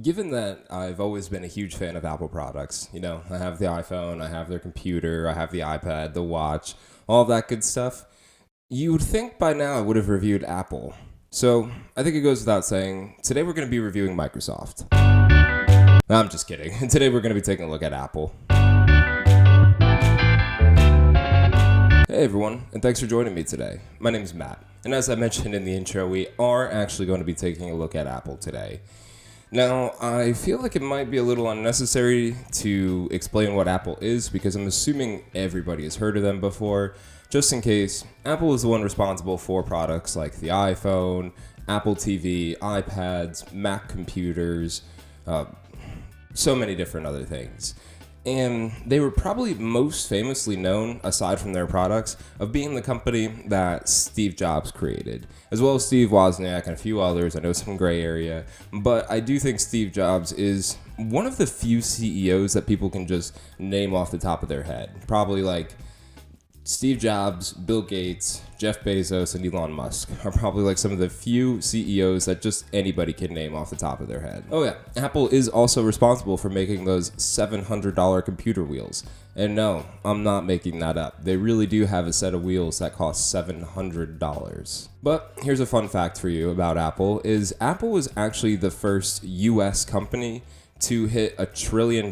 Given that I've always been a huge fan of Apple products, I have the iPhone, I have their computer, I have the iPad, the watch, all that good stuff, you would think by now I would have reviewed Apple. So I think it goes without saying, today we're going to be reviewing Microsoft. No, I'm just kidding. Today we're going to be taking a look at Apple. Hey everyone, and thanks for joining me today. My name is Matt, and as I mentioned in the intro, we are actually going to be taking a look at Apple today. Now, I feel like it might be a little unnecessary to explain what Apple is because I'm assuming everybody has heard of them before. Just in case, Apple is the one responsible for products like the iPhone, Apple TV, iPads, Mac computers, so many different other things. And they were probably most famously known, aside from their products, of being the company that Steve Jobs created, as well as Steve Wozniak and a few others. I know some gray area, but I do think Steve Jobs is one of the few CEOs that people can just name off the top of their head. Probably like Steve Jobs, Bill Gates, Jeff Bezos, and Elon Musk are probably like some of the few CEOs that just anybody can name off the top of their head. Oh yeah, Apple is also responsible for making those $700 computer wheels. And no, I'm not making that up. They really do have a set of wheels that cost $700. But here's a fun fact for you about Apple, is Apple was actually the first US company to hit $1 trillion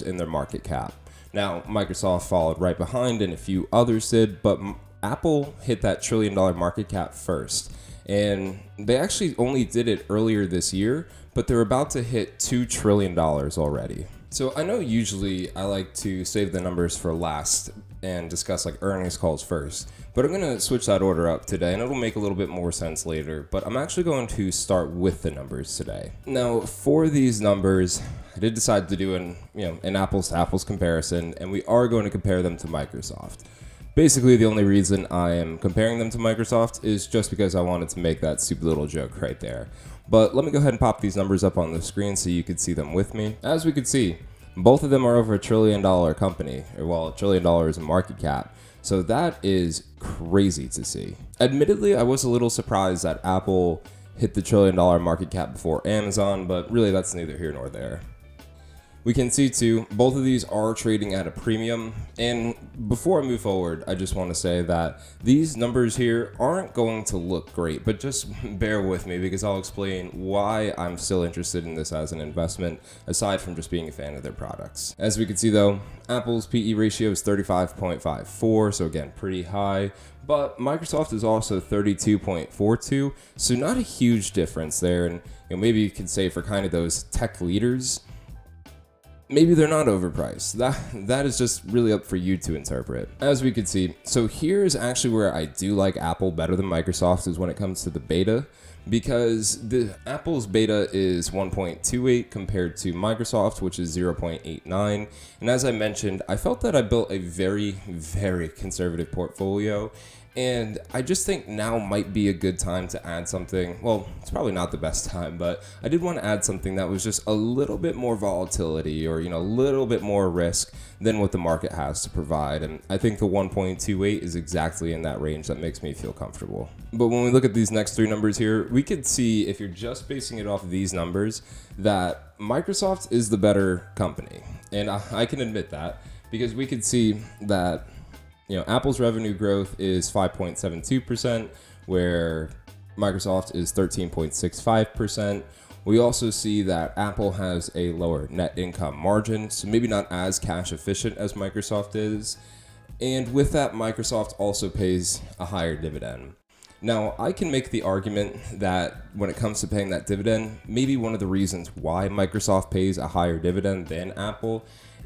in their market cap. Now, Microsoft followed right behind and a few others did, but Apple hit that $1 trillion market cap first. And they actually only did it earlier this year, but they're about to hit $2 trillion already. So I know usually I like to save the numbers for last and discuss like earnings calls first, but I'm going to switch that order up today and it'll make a little bit more sense later, but I'm actually going to start with the numbers today. Now, for these numbers, I did decide to do an apples to apples comparison, and we are going to compare them to Microsoft. Basically, the only reason I am comparing them to Microsoft is just because I wanted to make that stupid little joke right there. But let me go ahead and pop these numbers up on the screen so you can see them with me. As we can see, both of them are over $1 trillion company, or well, $1 trillion in market cap. So that is crazy to see. Admittedly, I was a little surprised that Apple hit the $1 trillion market cap before Amazon, but really that's neither here nor there. We can see too, both of these are trading at a premium. And before I move forward, I just want to say that these numbers here aren't going to look great, but just bear with me because I'll explain why I'm still interested in this as an investment, aside from just being a fan of their products. As we can see though, Apple's PE ratio is 35.54, so again, pretty high. But Microsoft is also 32.42, so not a huge difference there. And maybe you could say for kind of those tech leaders, maybe they're not overpriced. That is just really up for you to interpret. As we can see, so here's actually where I do like Apple better than Microsoft is when it comes to the beta, because the Apple's beta is 1.28 compared to Microsoft, which is 0.89. And as I mentioned, I felt that I built a very, very conservative portfolio. And I just think now might be a good time to add something. Well, it's probably not the best time, but I did want to add something that was just a little bit more volatility or, a little bit more risk than what the market has to provide. And I think the 1.28 is exactly in that range that makes me feel comfortable. But when we look at these next three numbers here, we could see if you're just basing it off of these numbers that Microsoft is the better company. And I can admit that because we could see that Apple's revenue growth is 5.72%, where Microsoft is 13.65%. We also see that Apple has a lower net income margin, so maybe not as cash efficient as Microsoft is. And with that, Microsoft also pays a higher dividend. Now, I can make the argument that when it comes to paying that dividend, maybe one of the reasons why Microsoft pays a higher dividend than Apple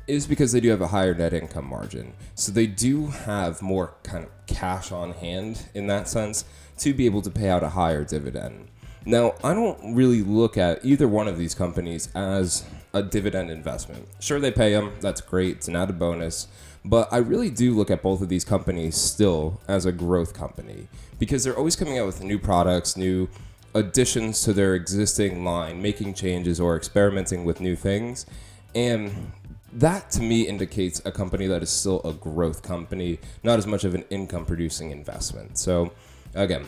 is because they do have a higher net income margin. So they do have more kind of cash on hand in that sense to be able to pay out a higher dividend. Now, I don't really look at either one of these companies as a dividend investment. Sure, they pay them. That's great. It's an added bonus. But I really do look at both of these companies still as a growth company because they're always coming out with new products, new additions to their existing line, making changes or experimenting with new things. And that to me indicates a company that is still a growth company, not as much of an income producing investment. So again,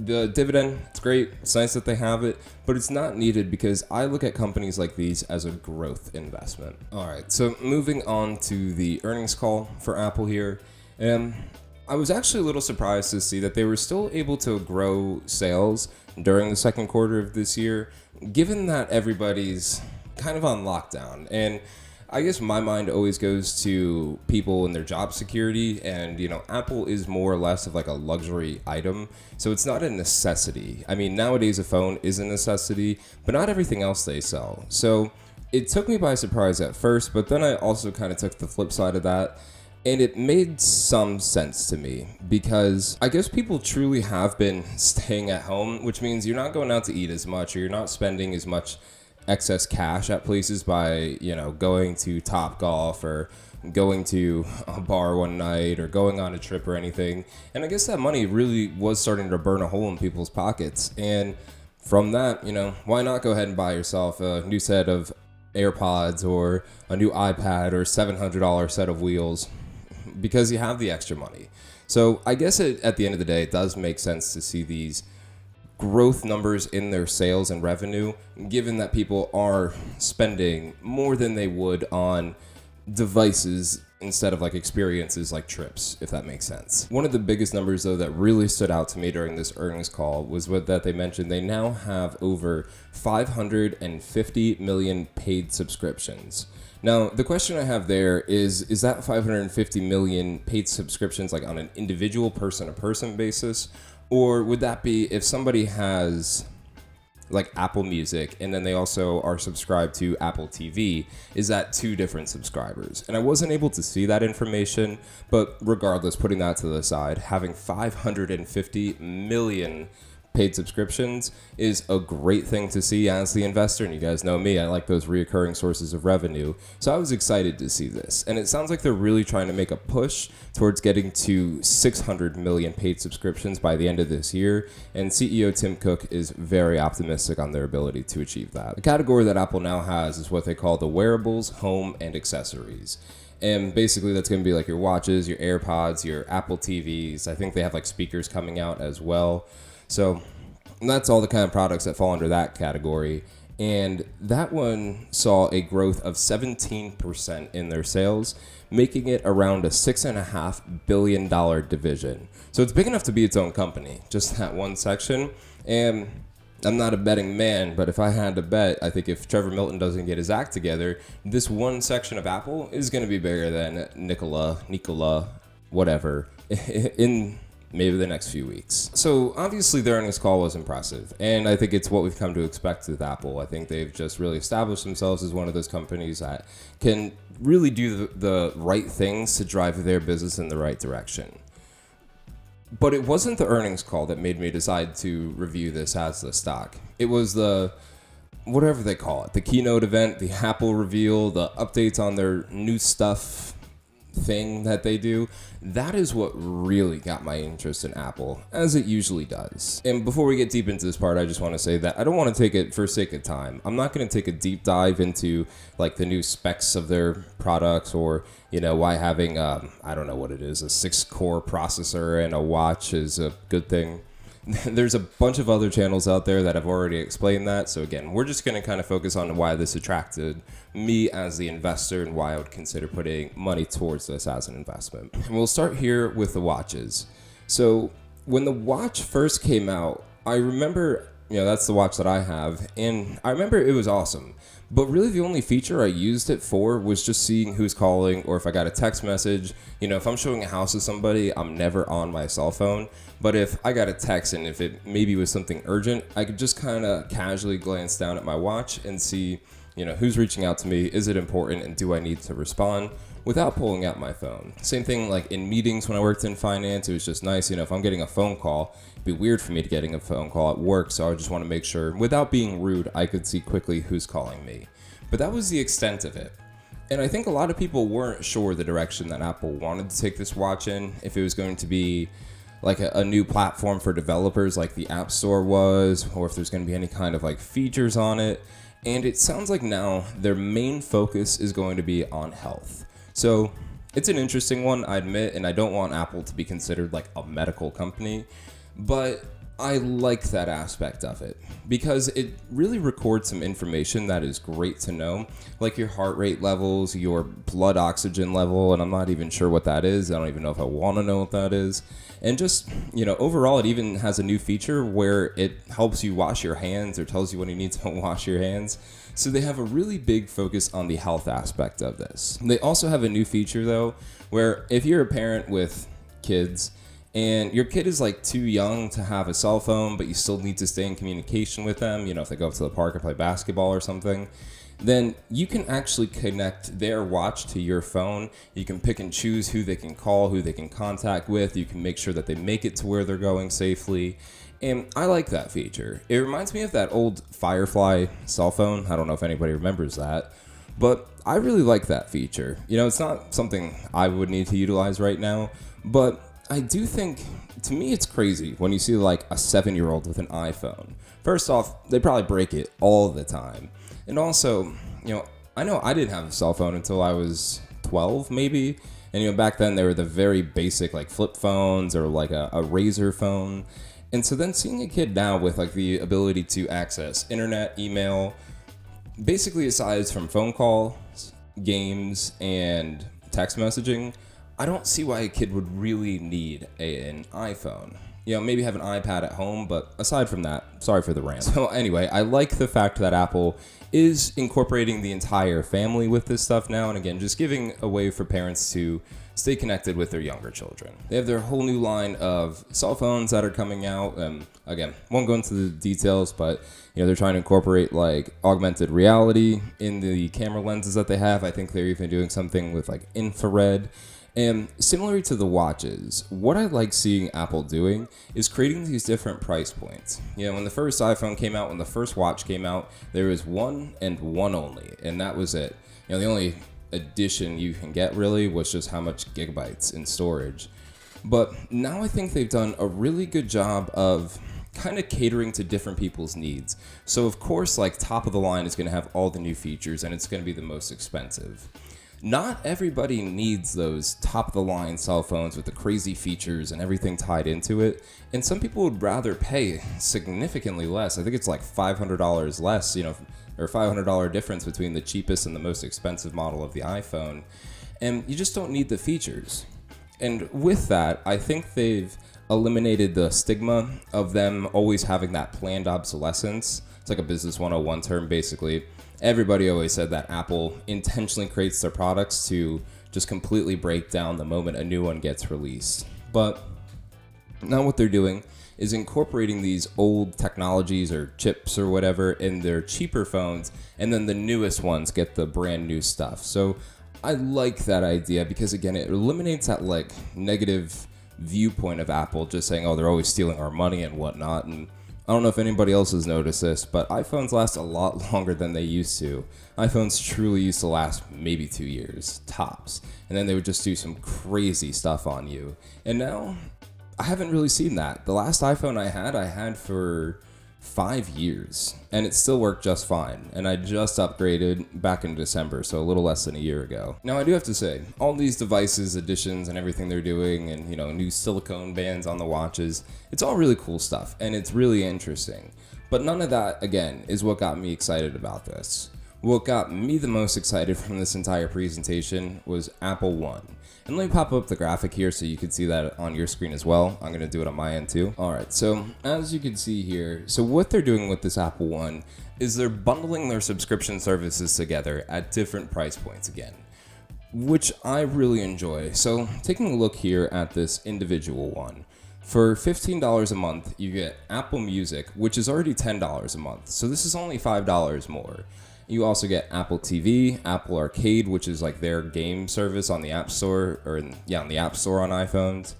The dividend, it's great. It's nice that they have it, but it's not needed because I look at companies like these as a growth investment. All right, so moving on to the earnings call for Apple here. I was actually a little surprised to see that they were still able to grow sales during the second quarter of this year, given that everybody's kind of on lockdown. And I guess my mind always goes to people and their job security, and Apple is more or less of like a luxury item, so it's not a necessity. I mean, nowadays a phone is a necessity, but not everything else they sell. So it took me by surprise at first, but then I also kind of took the flip side of that, and it made some sense to me because I guess people truly have been staying at home, which means you're not going out to eat as much, or you're not spending as much excess cash at places by going to Topgolf or going to a bar one night or going on a trip or anything. And I guess that money really was starting to burn a hole in people's pockets. And from that, why not go ahead and buy yourself a new set of AirPods or a new iPad or $700 set of wheels because you have the extra money. So I guess at the end of the day, it does make sense to see these growth numbers in their sales and revenue, given that people are spending more than they would on devices instead of like experiences like trips, if that makes sense. One of the biggest numbers though that really stood out to me during this earnings call was that they mentioned they now have over 550 million paid subscriptions. Now, the question I have there is that 550 million paid subscriptions like on an individual person-to-person basis? Or would that be if somebody has like Apple Music and then they also are subscribed to Apple TV, is that two different subscribers? And I wasn't able to see that information, but regardless, putting that to the side, having 550 million paid subscriptions is a great thing to see as the investor. And you guys know me, I like those reoccurring sources of revenue. So I was excited to see this. And it sounds like they're really trying to make a push towards getting to 600 million paid subscriptions by the end of this year. And CEO Tim Cook is very optimistic on their ability to achieve that. The category that Apple now has is what they call the wearables, home, and accessories. And basically that's going to be like your watches, your AirPods, your Apple TVs. I think they have like speakers coming out as well. So that's all the kind of products that fall under that category. And that one saw a growth of 17% in their sales, making it around a $6.5 billion division. So it's big enough to be its own company, just that one section. And I'm not a betting man, but if I had to bet, I think if Trevor Milton doesn't get his act together, this one section of Apple is going to be bigger than Nikola, whatever, in maybe the next few weeks. So obviously their earnings call was impressive, and I think it's what we've come to expect with Apple. I think they've just really established themselves as one of those companies that can really do the right things to drive their business in the right direction. But it wasn't the earnings call that made me decide to review this as the stock. It was the whatever they call it, the keynote event, the Apple reveal, the updates on their new stuff thing that they do. That is what really got my interest in Apple, as it usually does. And before we get deep into this part, I just want to say that I don't want to take it for sake of time. I'm not going to take a deep dive into like the new specs of their products, or why having I don't know what it is, a 6-core processor and a watch is a good thing. There's a bunch of other channels out there that have already explained that. So again, we're just going to kind of focus on why this attracted me as the investor and why I would consider putting money towards this as an investment. And we'll start here with the watches. So when the watch first came out, I remember, that's the watch that I have, and I remember it was awesome. But really the only feature I used it for was just seeing who's calling, or if I got a text message. If I'm showing a house to somebody, I'm never on my cell phone. But if I got a text and if it maybe was something urgent, I could just kind of casually glance down at my watch and see, who's reaching out to me, is it important, and do I need to respond, without pulling out my phone. Same thing like in meetings when I worked in finance, it was just nice, if I'm getting a phone call, it'd be weird for me to getting a phone call at work, so I just want to make sure, without being rude, I could see quickly who's calling me. But that was the extent of it. And I think a lot of people weren't sure the direction that Apple wanted to take this watch in, if it was going to be like a new platform for developers like the App Store was, or if there's going to be any kind of like features on it. And it sounds like now their main focus is going to be on health. So it's an interesting one, I admit, and I don't want Apple to be considered like a medical company, but I like that aspect of it because it really records some information that is great to know, like your heart rate levels, your blood oxygen level, and I'm not even sure what that is. I don't even know if I want to know what that is. And just, overall, it even has a new feature where it helps you wash your hands or tells you when you need to wash your hands. So they have a really big focus on the health aspect of this. They also have a new feature, though, where if you're a parent with kids, and your kid is like too young to have a cell phone, but you still need to stay in communication with them, if they go up to the park or play basketball or something, then you can actually connect their watch to your phone. You can pick and choose who they can call, who they can contact with. You can make sure that they make it to where they're going safely. And I like that feature. It reminds me of that old Firefly cell phone. I don't know if anybody remembers that, but I really like that feature. It's not something I would need to utilize right now, but I do think, to me, it's crazy when you see like a 7-year-old with an iPhone. First off, they probably break it all the time. And also, I know I didn't have a cell phone until I was 12, maybe. And, back then they were the very basic like flip phones or like a Razor phone. And so then seeing a kid now with like the ability to access internet, email, basically aside from phone calls, games, and text messaging, I don't see why a kid would really need an iPhone. Maybe have an iPad at home, but aside from that, sorry for the rant. So anyway, I like the fact that Apple is incorporating the entire family with this stuff now, and again, just giving a way for parents to stay connected with their younger children. They have their whole new line of cell phones that are coming out. Again, won't go into the details, but they're trying to incorporate like augmented reality in the camera lenses that they have. I think they're even doing something with like infrared. And similar to the watches, what I like seeing Apple doing is creating these different price points. When the first iPhone came out, when the first watch came out, there was one and one only, and that was it. The only addition you can get really was just how much gigabytes in storage. But now I think they've done a really good job of kind of catering to different people's needs. So of course, like top of the line is going to have all the new features, and it's going to be the most expensive. Not everybody needs those top-of-the-line cell phones with the crazy features and everything tied into it, and some people would rather pay significantly less. I think it's like $500 less, or $500 difference between the cheapest and the most expensive model of the iPhone, and you just don't need the features. And with that, I think they've eliminated the stigma of them always having that planned obsolescence. It's like a business 101 term, basically. Everybody always said that Apple intentionally creates their products to just completely break down the moment a new one gets released. But now what they're doing is incorporating these old technologies or chips or whatever in their cheaper phones, and then the newest ones get the brand new stuff. So I like that idea because, again, it eliminates that like negative viewpoint of Apple just saying, oh, they're always stealing our money and whatnot. And I don't know if anybody else has noticed this, but iPhones last a lot longer than they used to. iPhones truly used to last maybe 2 years, tops. And then they would just do some crazy stuff on you. And now, I haven't really seen that. The last iPhone I had for 5 years, and it still worked just fine. And I just upgraded back in December, so a little less than a year ago. Now, I do have to say, all these devices, additions, and everything they're doing, and new silicone bands on the watches, it's all really cool stuff, and it's really interesting. But none of that, again, is what got me excited about this. What got me the most excited from this entire presentation was Apple One. And let me pop up the graphic here so you can see that on your screen as well. I'm going to do it on my end too. Alright, so as you can see here, so what they're doing with this Apple One is they're bundling their subscription services together at different price points again, which I really enjoy. So taking a look here at this individual one, for $15 a month, you get Apple Music, which is already $10 a month. So this is only $5 more. You also get Apple TV, Apple Arcade, which is like their game service on the App Store, on the App Store on iPhones.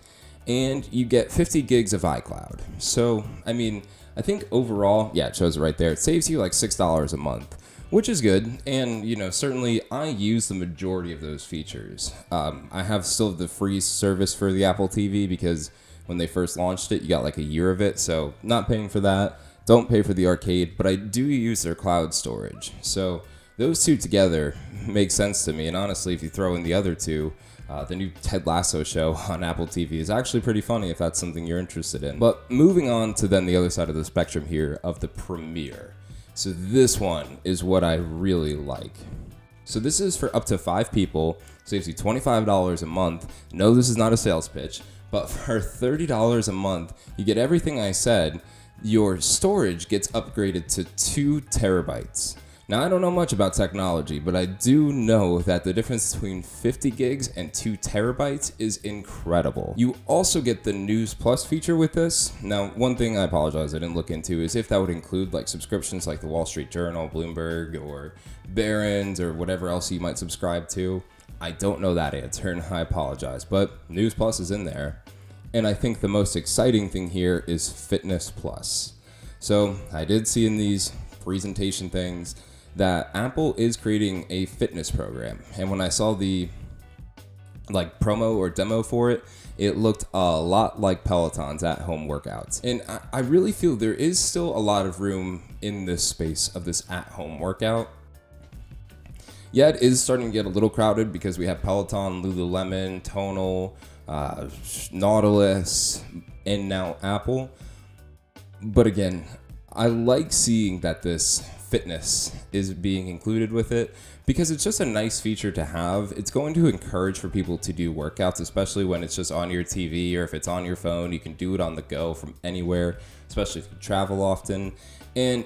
And you get 50 gigs of iCloud. So, I think overall, it shows it right there. It saves you like $6 a month, which is good. And, certainly I use the majority of those features. I have still the free service for the Apple TV because when they first launched it, you got like a year of it. So not paying for that. Don't pay for the arcade, but I do use their cloud storage. So those two together make sense to me. And honestly, if you throw in the other two, The new Ted Lasso show on Apple TV is actually pretty funny if that's something you're interested in. But moving on to then the other side of the spectrum here of the Premiere. So this one is what I really like. So this is for up to 5 people, saves you $25 a month. No, this is not a sales pitch, but for $30 a month, you get everything I said. Your storage gets upgraded to 2 terabytes. Now, I don't know much about technology, but I do know that the difference between 50 gigs and 2 terabytes is incredible. You also get the News Plus feature with this. Now, one thing I apologize I didn't look into is if that would include like subscriptions like the Wall Street Journal, Bloomberg, or Barron's, or whatever else you might subscribe to. I don't know that answer, and I apologize, but News Plus is in there. And I think the most exciting thing here is Fitness Plus. So I did see in these presentation things that Apple is creating a fitness program. And when I saw the promo or demo for it, it looked a lot like Peloton's at-home workouts. And I really feel there is still a lot of room in this space of this at-home workout. Yeah, it is starting to get a little crowded because we have Peloton, Lululemon, Tonal, Nautilus, and now Apple. But again, I like seeing that this fitness is being included with it because it's just a nice feature to have. It's going to encourage for people to do workouts, especially when it's just on your TV or if it's on your phone. You can do it on the go from anywhere, especially if you travel often. And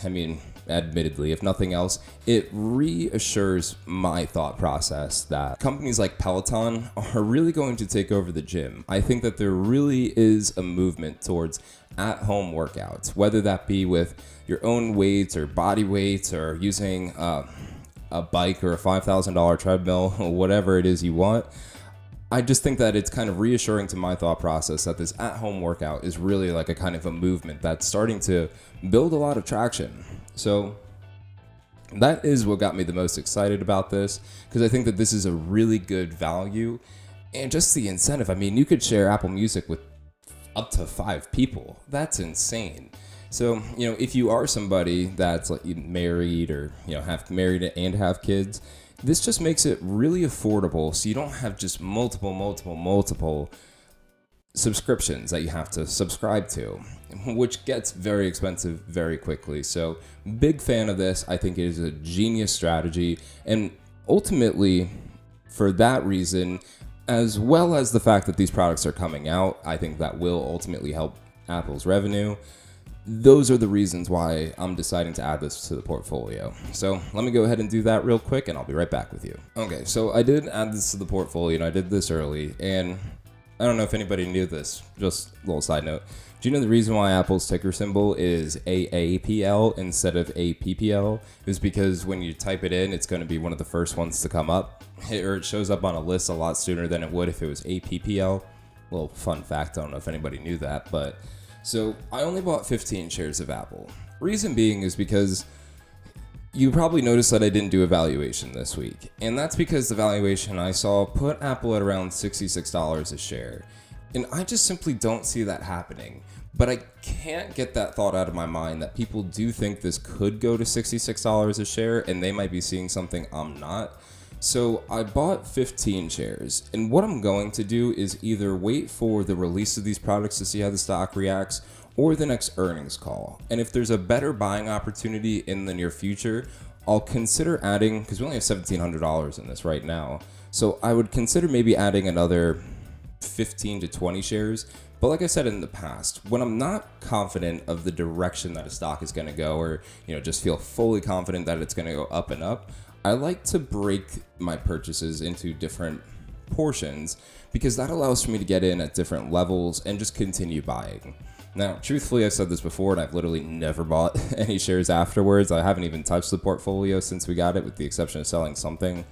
I mean, admittedly, if nothing else, it reassures my thought process that companies like Peloton are really going to take over the gym. I think that there really is a movement towards at-home workouts, whether that be with your own weights or body weights or using a bike or a $5,000 treadmill or whatever it is you want. I just think that it's kind of reassuring to my thought process that this at-home workout is really like a kind of a movement that's starting to build a lot of traction. So that is what got me the most excited about this, because I think that this is a really good value and just the incentive. I mean, you could share Apple Music with up to 5 people. That's insane. So, if you are somebody that's like married or, have married and have kids, this just makes it really affordable. So you don't have just multiple subscriptions that you have to subscribe to, which gets very expensive very quickly. So big fan of this. I think it is a genius strategy. And ultimately, for that reason, as well as the fact that these products are coming out, I think that will ultimately help Apple's revenue. Those are the reasons why I'm deciding to add this to the portfolio. So let me go ahead and do that real quick and I'll be right back with you. Okay, so I did add this to the portfolio and I did this early, and I don't know if anybody knew this, just a little side note. Do you know the reason why Apple's ticker symbol is AAPL instead of APPL? Is because when you type it in, it's going to be one of the first ones to come up, or it shows up on a list a lot sooner than it would if it was APPL. Well, fun fact, I don't know if anybody knew that, but so I only bought 15 shares of Apple. Reason being is because you probably noticed that I didn't do a valuation this week. And that's because the valuation I saw put Apple at around $66 a share. And I just simply don't see that happening. But I can't get that thought out of my mind that people do think this could go to $66 a share and they might be seeing something I'm not. So I bought 15 shares, and what I'm going to do is either wait for the release of these products to see how the stock reacts or the next earnings call. And if there's a better buying opportunity in the near future, I'll consider adding, because we only have $1,700 in this right now, so I would consider maybe adding another 15 to 20 shares. But like I said in the past, when I'm not confident of the direction that a stock is going to go, or just feel fully confident that it's going to go up and up, I like to break my purchases into different portions because that allows for me to get in at different levels and just continue buying. Now, truthfully, I've said this before and I've literally never bought any shares afterwards. I haven't even touched the portfolio since we got it, with the exception of selling something.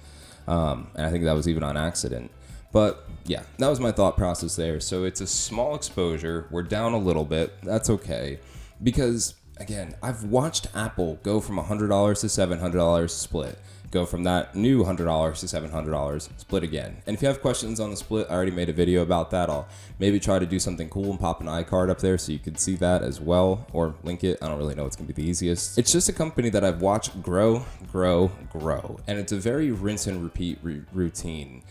And I think that was even on accident. But yeah, that was my thought process there. So it's a small exposure. We're down a little bit. That's okay. Because again, I've watched Apple go from $100 to $700 split. Go from that new $100 to $700 split again. And if you have questions on the split, I already made a video about that. I'll maybe try to do something cool and pop an iCard up there so you can see that as well, or link it. I don't really know what's going to be the easiest. It's just a company that I've watched grow, and it's a very rinse and repeat routine.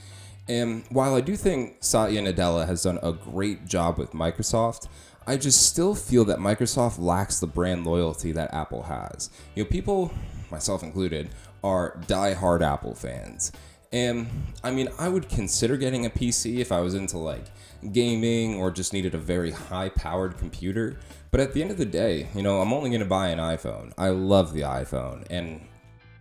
And while I do think Satya Nadella has done a great job with Microsoft, I just still feel that Microsoft lacks the brand loyalty that Apple has. People, myself included, are die-hard Apple fans. And I mean, I would consider getting a PC if I was into like gaming or just needed a very high-powered computer. But at the end of the day, I'm only going to buy an iPhone. I love the iPhone, and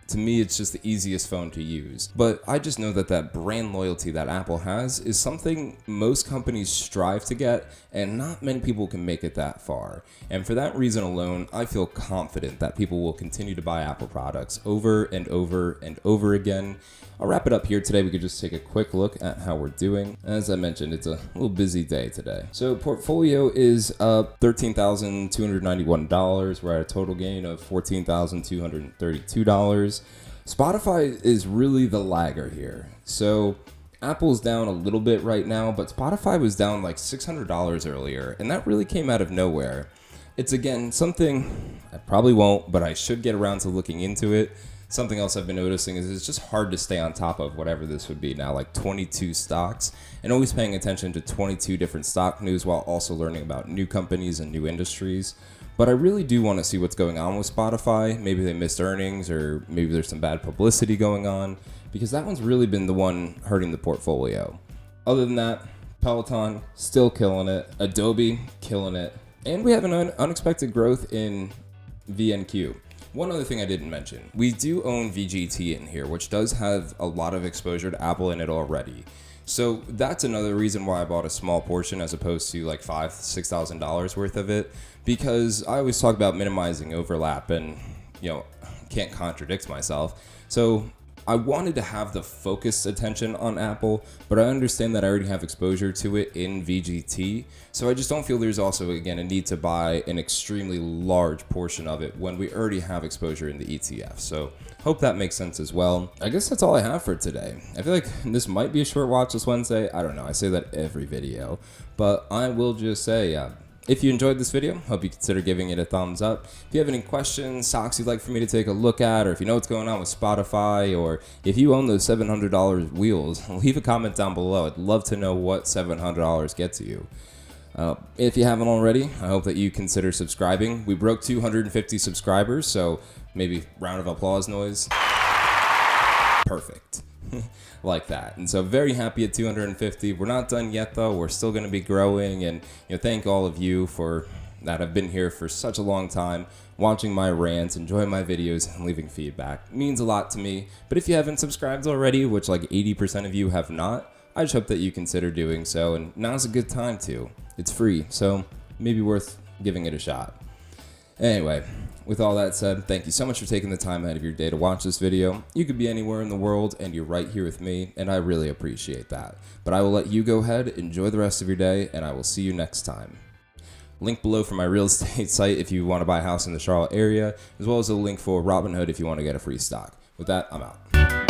to me, it's just the easiest phone to use. But I just know that brand loyalty that Apple has is something most companies strive to get, and not many people can make it that far. And for that reason alone, I feel confident that people will continue to buy Apple products over and over and over again. I'll wrap it up here today. We could just take a quick look at how we're doing. As I mentioned, it's a little busy day today. So portfolio is up $13,291. We're at a total gain of $14,232. Spotify is really the lagger here. So Apple's down a little bit right now, but Spotify was down like $600 earlier, and that really came out of nowhere. It's again something I probably won't, but I should get around to looking into it. Something else I've been noticing is it's just hard to stay on top of whatever this would be now, like 22 stocks, and always paying attention to 22 different stock news while also learning about new companies and new industries. But I really do want to see what's going on with Spotify. Maybe they missed earnings, or maybe there's some bad publicity going on, because that one's really been the one hurting the portfolio. Other than that, Peloton, still killing it. Adobe, killing it. And we have an unexpected growth in VNQ. One other thing I didn't mention, we do own VGT in here, which does have a lot of exposure to Apple in it already. So that's another reason why I bought a small portion as opposed to like $5,000-$6,000 worth of it, because I always talk about minimizing overlap and, can't contradict myself. So I wanted to have the focused attention on Apple, but I understand that I already have exposure to it in VGT, so I just don't feel there's also, again, a need to buy an extremely large portion of it when we already have exposure in the ETF. So hope that makes sense as well. I guess that's all I have for today. I feel like this might be a short watch this Wednesday. I don't know. I say that every video, but I will just say, if you enjoyed this video, hope you consider giving it a thumbs up. If you have any questions, stocks you'd like for me to take a look at, or if you know what's going on with Spotify, or if you own those $700 wheels, leave a comment down below. I'd love to know what $700 gets you. If you haven't already, I hope that you consider subscribing. We broke 250 subscribers, so maybe round of applause noise. Perfect. Like that. And so very happy at 250. We're not done yet though. We're still going to be growing, and thank all of you for that have been here for such a long time, watching my rants, enjoying my videos, and leaving feedback. It means a lot to me. But if you haven't subscribed already, which like 80% of you have not, I just hope that you consider doing so, and now's a good time to. It's free, so maybe worth giving it a shot. Anyway, with all that said, thank you so much for taking the time out of your day to watch this video. You could be anywhere in the world, and you're right here with me, and I really appreciate that. But I will let you go ahead, enjoy the rest of your day, and I will see you next time. Link below for my real estate site if you want to buy a house in the Charlotte area, as well as a link for Robinhood if you want to get a free stock. With that, I'm out.